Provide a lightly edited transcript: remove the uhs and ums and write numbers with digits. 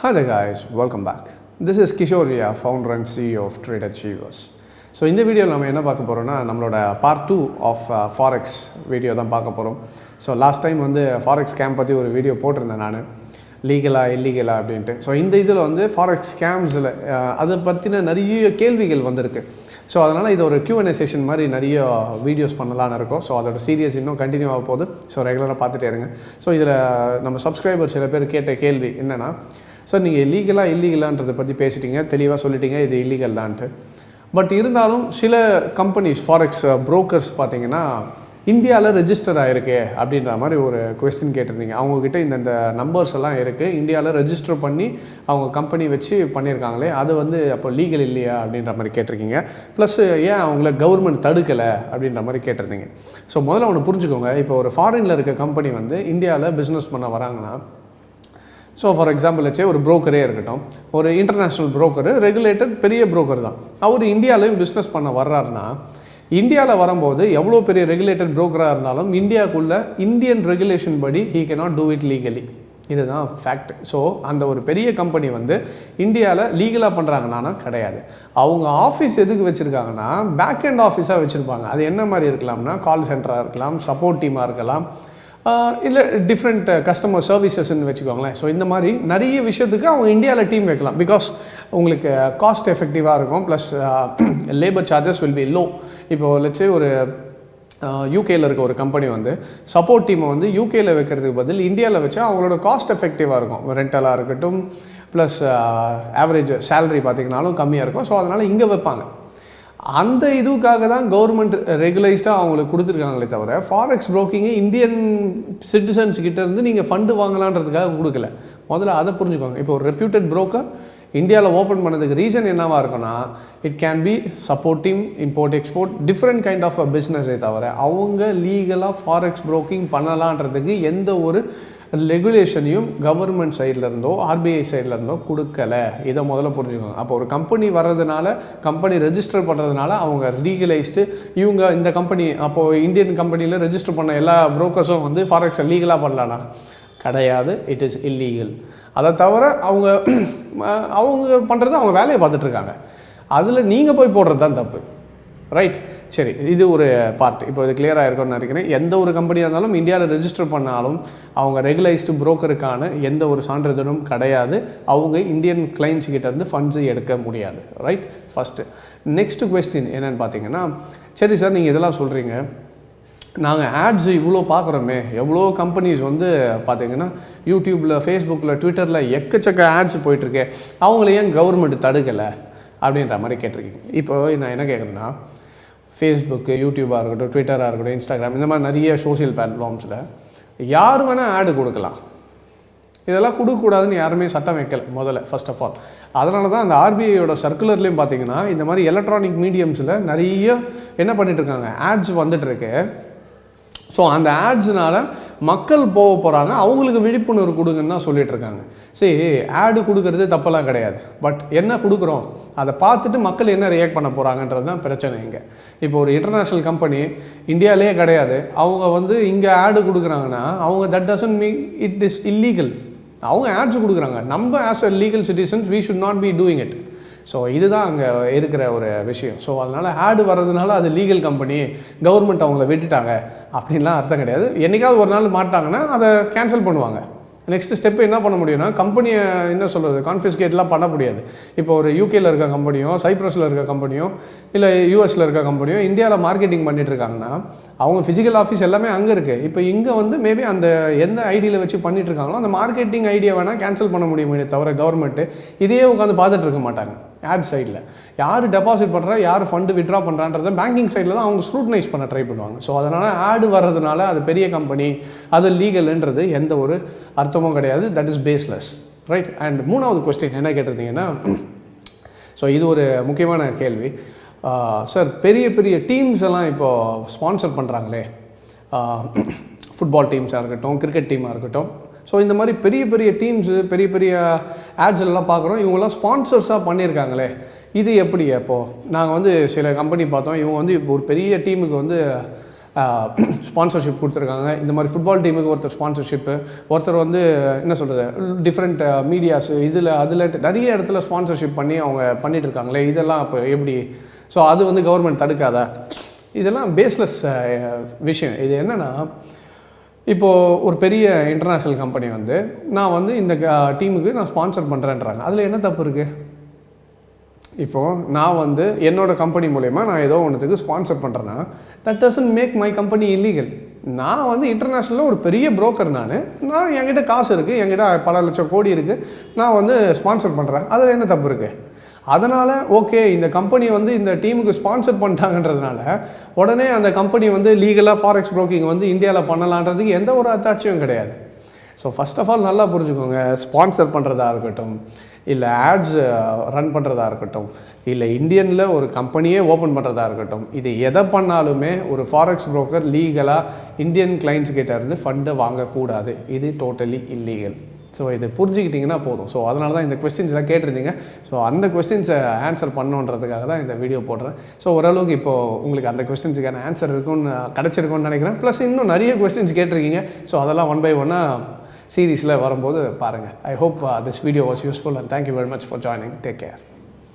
Hi there guys, welcome back. This is Kishore here, founder and CEO of Trade Achievers. So இந்த வீடியோவில் நம்ம என்ன பார்க்க போகிறோம்னா நம்மளோட பார்ட் 2 ஆஃப் ஃபாரெக்ஸ் வீடியோ தான் பார்க்க போகிறோம். ஸோ லாஸ்ட் டைம் வந்து ஃபாரெக்ஸ் ஸ்கேம் பற்றி ஒரு வீடியோ போட்டிருந்தேன் நான், லீகலா இல்லீகலா அப்படின்ட்டு. ஸோ இந்த இதில் வந்து ஃபாரெக்ஸ் ஸ்கேம்ஸில் அதை பற்றின நிறைய கேள்விகள் வந்திருக்கு. ஸோ அதனால் இது ஒரு Q&A செஷன் மாதிரி நிறைய வீடியோஸ் பண்ணலான்னு இருக்கும். ஸோ அதோட சீரியஸ் இன்னும் கண்டினியூ ஆக போகுது. ஸோ ரெகுலராக பார்த்துட்டே இருங்க. ஸோ இதில் நம்ம சப்ஸ்கிரைபர் சில பேர் கேட்ட கேள்வி என்னென்னா, சார் நீங்கள் லீகலா இல்லீகலான்றதை பற்றி பேசிட்டீங்க, தெளிவாக சொல்லிட்டீங்க இது இல்லீகல் தான்ட்டு. பட் இருந்தாலும் சில கம்பெனிஸ் ஃபாரெக்ஸ் புரோக்கர்ஸ் பார்த்தீங்கன்னா இந்தியாவில் ரெஜிஸ்டர் ஆகிருக்கு அப்படின்ற மாதிரி ஒரு கொஸ்டின் கேட்டிருந்தீங்க. அவங்கக்கிட்ட இந்த நம்பர்ஸ் எல்லாம் இருக்குது, இந்தியாவில் ரெஜிஸ்டர் பண்ணி அவங்க கம்பெனி வச்சு பண்ணியிருக்காங்களே, அது வந்து அப்போ லீகல் இல்லையா அப்படின்ற மாதிரி கேட்டிருக்கீங்க. ப்ளஸ் ஏன் அவங்கள கவர்மெண்ட் தடுக்கலை அப்படின்ற மாதிரி கேட்டிருந்தீங்க. ஸோ முதல்ல ஒன்று புரிஞ்சுக்கோங்க, இப்போ ஒரு ஃபாரினில் இருக்க கம்பெனி வந்து இந்தியாவில் பிஸ்னஸ் பண்ண வராங்கன்னா, ஸோ ஃபார் எக்ஸாம்பிள் வச்சே ஒரு ப்ரோக்கரே இருக்கட்டும், ஒரு இன்டர்நேஷ்னல் ப்ரோக்கரு, ரெகுலேட்டட் பெரிய ப்ரோக்கர் தான், அவர் இந்தியாவிலையும் பிஸ்னஸ் பண்ண வர்றாருன்னா, இந்தியாவில் வரும்போது எவ்வளோ பெரிய ரெகுலேட்டட் ப்ரோக்கராக இருந்தாலும் இந்தியாவுக்குள்ளே இந்தியன் ரெகுலேஷன் படி he cannot do it legally. இதுதான் ஃபேக்ட். ஸோ அந்த ஒரு பெரிய கம்பெனி வந்து இந்தியாவில் லீகலாக பண்ணுறாங்கன்னா கிடையாது. அவங்க ஆஃபீஸ் எதுக்கு வச்சுருக்காங்கன்னா பேக் அண்ட் ஆஃபீஸாக வச்சுருப்பாங்க. அது என்ன மாதிரி இருக்கலாம்னா கால் சென்டராக இருக்கலாம், சப்போர்ட் டீமாக இருக்கலாம், இல்லை டிஃப்ரெண்ட் கஸ்டமர் சர்வீசஸ்ன்னு வச்சுக்கோங்களேன். ஸோ இந்த மாதிரி நிறைய விஷயத்துக்கு அவங்க இந்தியாவில் டீம் வைக்கலாம். பிகாஸ் உங்களுக்கு காஸ்ட் எஃபெக்டிவாக இருக்கும், plus labour charges will be low. இப்போது லட்சே ஒரு யூகேயில் இருக்க ஒரு கம்பெனி வந்து சப்போர்ட் டீமை வந்து யூகேயில் வைக்கிறதுக்கு பதில் இந்தியாவில் வச்சா அவங்களோட காஸ்ட் எஃபெக்டிவாக இருக்கும். ரெண்டலாக இருக்கட்டும், ப்ளஸ் ஆவரேஜ் சேலரி பார்த்திங்கனாலும் கம்மியாக இருக்கும். ஸோ அதனால் இங்கே வைப்பாங்க. அந்த இதுக்காக தான் கவர்மெண்ட் ரெகுலைஸ்டாக அவங்களுக்கு கொடுத்துருக்காங்களே தவிர ஃபாரெக்ஸ் ப்ரோக்கிங்கு இந்தியன் சிட்டிசன்ஸ் கிட்டேருந்து நீங்கள் ஃபண்டு வாங்கலான்றதுக்காக கொடுக்கல. முதல்ல அதை புரிஞ்சுக்கோங்க. இப்போ ஒரு ரெப்யூட்டட் ப்ரோக்கர் இந்தியாவில் ஓப்பன் பண்ணதுக்கு ரீசன் என்னவாக இருக்குன்னா, it can be supporting import export different kind of பிஸ்னஸை தவிர அவங்க லீகலாக ஃபாரெக்ஸ் ப்ரோக்கிங் பண்ணலான்றதுக்கு எந்த ஒரு ரெகுலேஷனையும் கவர்மெண்ட் சைட்லேருந்தோ ஆர்பிஐ சைட்லேருந்தோ கொடுக்கலை. இதை முதல்ல புரிஞ்சுக்கோங்க. அப்போ ஒரு கம்பெனி வர்றதுனால, கம்பெனி ரெஜிஸ்டர் பண்ணுறதுனால அவங்க லீகலைஸ்டு இவங்க இந்த கம்பெனி, அப்போது இந்தியன் கம்பெனியில் ரெஜிஸ்டர் பண்ண எல்லா புரோக்கர்ஸும் வந்து ஃபாரெக்ஸை லீகலாக பண்ணலான்னா கிடையாது. It is illegal. அதை தவிர அவங்க பண்ணுறது அவங்க வேலையை பார்த்துட்ருக்காங்க, அதில் நீங்கள் போய் போடுறது தான் தப்பு. ரைட், சரி, இது ஒரு பார்ட். இப்போ இது கிளியராக இருக்கும்னு நினைக்கிறேன். எந்த ஒரு கம்பெனியாக இருந்தாலும் இந்தியாவில் ரெஜிஸ்டர் பண்ணாலும் அவங்க ரெகுலைஸ்டு புரோக்கருக்கான எந்த ஒரு சான்றிதழும் கிடையாது. அவங்க இந்தியன் கிளைண்ட்ஸ் கிட்டேருந்து ஃபண்ட்ஸு எடுக்க முடியாது. Right, first. நெக்ஸ்ட் கொஸ்டின் என்னென்னு பார்த்தீங்கன்னா, சரி சார் நீங்கள் இதெல்லாம் சொல்கிறீங்க, நாங்கள் ஆட்ஸ் இவ்வளோ பார்க்குறோமே, எவ்வளோ கம்பெனிஸ் வந்து பார்த்திங்கன்னா யூடியூப்பில், ஃபேஸ்புக்கில், ட்விட்டரில் எக்கச்சக்க ஆட்ஸ் போயிட்டுருக்கு, அவங்கள ஏன் கவர்மெண்ட் தடுக்கலை அப்படின்ற மாதிரி கேட்டிருக்கீங்க. இப்போ நான் என்ன கேட்குறேன்னா, ஃபேஸ்புக்கு, யூடியூபாக இருக்கட்டும், ட்விட்டராக இருக்கட்டும், இன்ஸ்டாகிராம், இந்த மாதிரி நிறைய சோஷியல் பிளாட்ஃபார்ம்ஸில் யார் வேணால் ஆடு கொடுக்கலாம். இதெல்லாம் கொடுக்கக்கூடாதுன்னு யாருமே சட்டம் வைக்கல முதல்ல, ஃபர்ஸ்ட் ஆஃப் ஆல். அதனால தான் அந்த ஆர்பிஐயோட சர்க்குலர்லேயும் பார்த்திங்கன்னா இந்த மாதிரி எலக்ட்ரானிக் மீடியம்ஸில் நிறைய என்ன பண்ணிகிட்ருக்காங்க, ஆட்ஸ் வந்துட்டுருக்கு. ஸோ அந்த ஆட்ஸ்னால் மக்கள் போக போகிறாங்க, அவங்களுக்கு விழிப்புணர்வு கொடுங்கன்னு தான் சொல்லிகிட்ருக்காங்க. சரி, ஆடு கொடுக்கறது தப்பெல்லாம் கிடையாது. பட் என்ன கொடுக்குறோம், அதை பார்த்துட்டு மக்கள் என்ன ரியாக்ட் பண்ண போகிறாங்கன்றது தான் பிரச்சனை இங்கே. இப்போ ஒரு இன்டர்நேஷ்னல் கம்பெனி இந்தியாவிலே கிடையாது, அவங்க வந்து இங்கே ஆடு கொடுக்குறாங்கன்னா அவங்க that doesn't mean it is illegal. அவங்க ஆட்ஸ் கொடுக்குறாங்க. நம்ம as a legal citizens we should not be doing it. So இதுதான் அங்கே இருக்கிற ஒரு விஷயம். ஸோ அதனால் ஆடு வர்றதுனால அது லீகல் கம்பெனி, கவர்மெண்ட் அவங்கள விட்டுட்டாங்க அப்படின்லாம் அர்த்தம் கிடையாது. என்றைக்காவது ஒரு நாள் மாட்டாங்கன்னா அதை கேன்சல் பண்ணுவாங்க. நெக்ஸ்ட் ஸ்டெப்பு என்ன பண்ண முடியும்னா, கம்பெனியை என்ன சொல்கிறது, கான்ஃபிஸ்கேட்லாம் பண்ண முடியாது. இப்போ ஒரு யூகேயில் இருக்க கம்பெனியோ, சைப்ரஸில் இருக்க கம்பெனியோ, இல்லை யூஎஸில் இருக்க கம்பெனியோ இந்தியாவில் மார்க்கெட்டிங் பண்ணிகிட்ருக்காங்கன்னா அவங்க ஃபிசிக்கல் ஆஃபீஸ் எல்லாமே அங்கே இருக்குது. இப்போ இங்கே வந்து மேபி அந்த எந்த ஐடியில் வச்சு பண்ணிகிட்ருக்காங்களோ அந்த மார்க்கெட்டிங் ஐடியா வேணால் கேன்சல் பண்ண முடியுமே தவிர கவர்மெண்ட்டு இதையே உட்காந்து பார்த்துட்டு இருக்க மாட்டாங்க. ஆட் சைடில் யார் டெபாசிட் பண்ணுறா, யார் ஃபண்டு விட்ரா பண்ணுறான்றதை பேங்கிங் சைடில் தான் அவங்க ஸ்க்ரூட்டனைஸ் பண்ண ட்ரை பண்ணுவாங்க. ஸோ அதனால் ஆடு வர்றதுனால அது பெரிய கம்பெனி, அது லீகல்ன்றது எந்த ஒரு அர்த்தமும் கிடையாது. That is baseless. Right. And மூணாவது கொஸ்டின் என்ன கேட்டிருந்தீங்கன்னா, ஸோ இது ஒரு முக்கியமான கேள்வி. சார், பெரிய பெரிய டீம்ஸ் எல்லாம் இப்போது ஸ்பான்சர் பண்ணுறாங்களே, ஃபுட்பால் டீம்ஸாக இருக்கட்டும், கிரிக்கெட் டீமாக இருக்கட்டும், ஸோ இந்த மாதிரி பெரிய பெரிய டீம்ஸு, பெரிய பெரிய ஆட்ஸ்லாம் பார்க்குறோம், இவங்கெல்லாம் ஸ்பான்சர்ஸாக பண்ணியிருக்காங்களே, இது எப்படி? அப்போது நாங்கள் வந்து சில கம்பெனி பார்த்தோம், இவங்க வந்து இப்போ ஒரு பெரிய டீமுக்கு வந்து ஸ்பான்சர்ஷிப் கொடுத்துருக்காங்க. இந்த மாதிரி ஃபுட்பால் டீமுக்கு ஒருத்தர் ஸ்பான்சர்ஷிப்பு, ஒருத்தர் வந்து என்ன சொல்கிறது டிஃப்ரெண்ட் மீடியாஸு அதில் நிறைய இடத்துல ஸ்பான்சர்ஷிப் பண்ணி அவங்க பண்ணிகிட்டு இருக்காங்களே, இதெல்லாம் அப்போ எப்படி? ஸோ அது வந்து கவர்மெண்ட் தடுக்காதா? இதெல்லாம் பேஸ்லெஸ் விஷயம். இது என்னென்னா, இப்போது ஒரு பெரிய இன்டர்நேஷ்னல் கம்பெனி வந்து நான் வந்து இந்த டீமுக்கு நான் ஸ்பான்சர் பண்ணுறேன்றாங்க. அதில் என்ன தப்பு இருக்குது? இப்போது நான் வந்து என்னோடய கம்பெனி மூலயமா நான் ஏதோ ஒன்றுத்துக்கு ஸ்பான்சர் பண்ணுறேன்னா that doesn't make my company illegal. நான் வந்து இன்டர்நேஷ்னலில் ஒரு பெரிய புரோக்கர். நான் என்கிட்ட காசு இருக்குது, என்கிட்ட பல லட்சம் கோடி இருக்குது, நான் வந்து ஸ்பான்சர் பண்ணுறேன். அதில் என்ன தப்பு இருக்குது? அதனால் ஓகே, இந்த கம்பெனி வந்து இந்த டீமுக்கு ஸ்பான்சர் பண்ணிட்டாங்கன்றதுனால உடனே அந்த கம்பெனி வந்து லீகலாக ஃபாரெக்ஸ் ப்ரோக்கிங் வந்து இந்தியாவில் பண்ணலான்றதுக்கு எந்த ஒரு அத்தாட்சியும் கிடையாது. ஸோ ஃபஸ்ட் ஆஃப் ஆல் நல்லா புரிஞ்சுக்கோங்க, ஸ்பான்சர் பண்ணுறதா இருக்கட்டும், இல்லை ஆட்ஸ் ரன் பண்ணுறதா இருக்கட்டும், இல்லை இந்தியனில் ஒரு கம்பெனியே ஓப்பன் பண்ணுறதா இருக்கட்டும், இது எதை பண்ணாலுமே ஒரு ஃபாரெக்ஸ் புரோக்கர் லீகலாக இந்தியன் கிளைண்ட்ஸ் கிட்ட இருந்து ஃபண்டை வாங்கக்கூடாது. இது டோட்டலி இல்லீகல். ஸோ இது புரிஞ்சுக்கிட்டிங்கன்னா போதும். ஸோ அதனால தான் இந்த கொஸ்டின்ஸ்லாம் கேட்டிருந்தீங்க. ஸோ அந்த கொஸ்டின்ஸை ஆன்சர் பண்ணணுன்றதுக்காக தான் இந்த வீடியோ போடுறேன். ஸோ ஓரளவுக்கு இப்போது உங்களுக்கு அந்த கொஸ்டின்ஸுக்கான ஆன்சர் கிடச்சிருக்கும்னு நினைக்கிறேன். ப்ளஸ் இன்னும் நிறைய கொஸ்டின்ஸ் கேட்டிருக்கீங்க. ஸோ அதெல்லாம் ஒன் பை ஒன்னாக சீரீஸில் வரும்போது பாருங்கள். I hope this video was useful and thank you very much for joining. Take care.